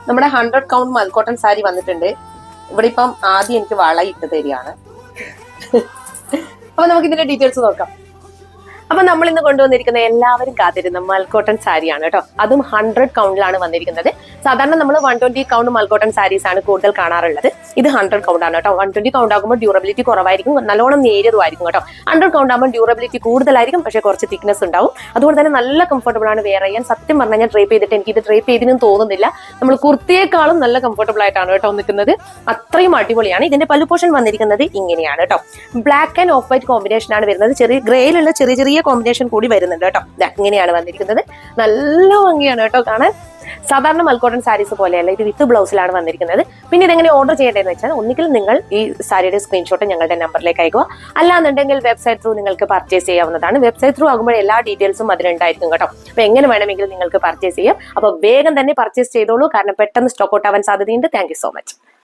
നമ്മുടെ 100 കൗണ്ട് മൽക്കോട്ടൺ സാരി വന്നിട്ടുണ്ട്. ഇവിടെ ഇപ്പം ആദ്യം എനിക്ക് വള ഇട്ട് തരികയാണ്. അപ്പൊ നമുക്ക് ഇതിന്റെ ഡീറ്റെയിൽസ് നോക്കാം. അപ്പൊ നമ്മൾ ഇന്ന് കൊണ്ടുവന്നിരിക്കുന്ന എല്ലാവരും കാത്തിരുന്ന മൽക്കോട്ടൺ സാരിയാണ് കേട്ടോ. അതും 100 കൗണ്ടിലാണ് വന്നിരിക്കുന്നത്. സാധാരണ നമ്മൾ 120 കൗണ്ട് മൽക്കോട്ടൺ സാരീസ് ആണ് കൂടുതൽ കാണാറുള്ളത്. ഇത് 100 കൗണ്ട് ആണ് കേട്ടോ. 120 കൗണ്ട് ആകുമ്പോൾ ഡ്യൂറബിലിറ്റി കുറവായിരിക്കും, നല്ലോണം നേരിയതുമായിരിക്കും കേട്ടോ. 100 കൗണ്ട് ആകുമ്പോൾ ഡ്യൂറബിലിറ്റി കൂടുതലായിരിക്കും, പക്ഷേ കുറച്ച് തിക്നെസ് ഉണ്ടാവും. അതുകൊണ്ട് തന്നെ നല്ല കംഫർട്ടബിൾ ആണ് വെയർ ചെയ്യാൻ. സത്യം പറഞ്ഞാൽ ഞാൻ ഡ്രേപ്പ് ചെയ്തിട്ട് എനിക്ക് ഇത് ഡ്രേപ്പ് ചെയ്തിനും തോന്നുന്നില്ല. നമ്മൾ കുർത്തിയേക്കാളും നല്ല കംഫർട്ടബിൾ ആയിട്ടാണ് കേട്ടോ നിൽക്കുന്നത്. അത്രയും അടിപൊളിയാണ്. ഇതിന്റെ പല്ലു പോർഷൻ വന്നിരിക്കുന്നത് ഇങ്ങനെയാണ് കേട്ടോ. Black and of white combination ആണ് വരുന്നത്. ചെറിയ ഗ്രേയിലുള്ള ചെറിയ ചെറിയ കോമ്പിനേഷൻ കൂടി വരുന്നുണ്ട് കേട്ടോ. ഇങ്ങനെയാണ് വന്നിരിക്കുന്നത്. നല്ല ഭംഗിയാണ് കേട്ടോ കാണാൻ. സാധാരണ മൽക്കോട്ടൺ സാരീസ് പോലെയല്ല, ഇത് വിത്ത് ബ്ലൗസിലാണ് വന്നിരിക്കുന്നത്. പിന്നെ ഇതെങ്ങനെ ഓർഡർ ചെയ്യേണ്ടതെന്ന് വെച്ചാൽ ഒന്നുകിൽ നിങ്ങൾ ഈ സാരിയുടെ സ്ക്രീൻഷോട്ട് ഞങ്ങളുടെ നമ്പറിലേക്ക് അയക്കുക, അല്ലാന്നുണ്ടെങ്കിൽ വെബ്സൈറ്റ് ത്രൂ നിങ്ങൾക്ക് പർച്ചേസ് ചെയ്യാവുന്നതാണ്. വെബ്സൈറ്റ് ത്രൂ ആകുമ്പോൾ എല്ലാ ഡീറ്റെയിൽസും അതിലുണ്ടായിരിക്കും കേട്ടോ. അപ്പൊ എങ്ങനെ വേണമെങ്കിലും നിങ്ങൾക്ക് പർച്ചേസ് ചെയ്യാം. അപ്പൊ വേഗം തന്നെ പർച്ചേസ് ചെയ്തോളൂ, കാരണം പെട്ടെന്ന് സ്റ്റോക്ക് ഔട്ട് ആവാൻ സാധ്യതയുണ്ട്. Thank you so much.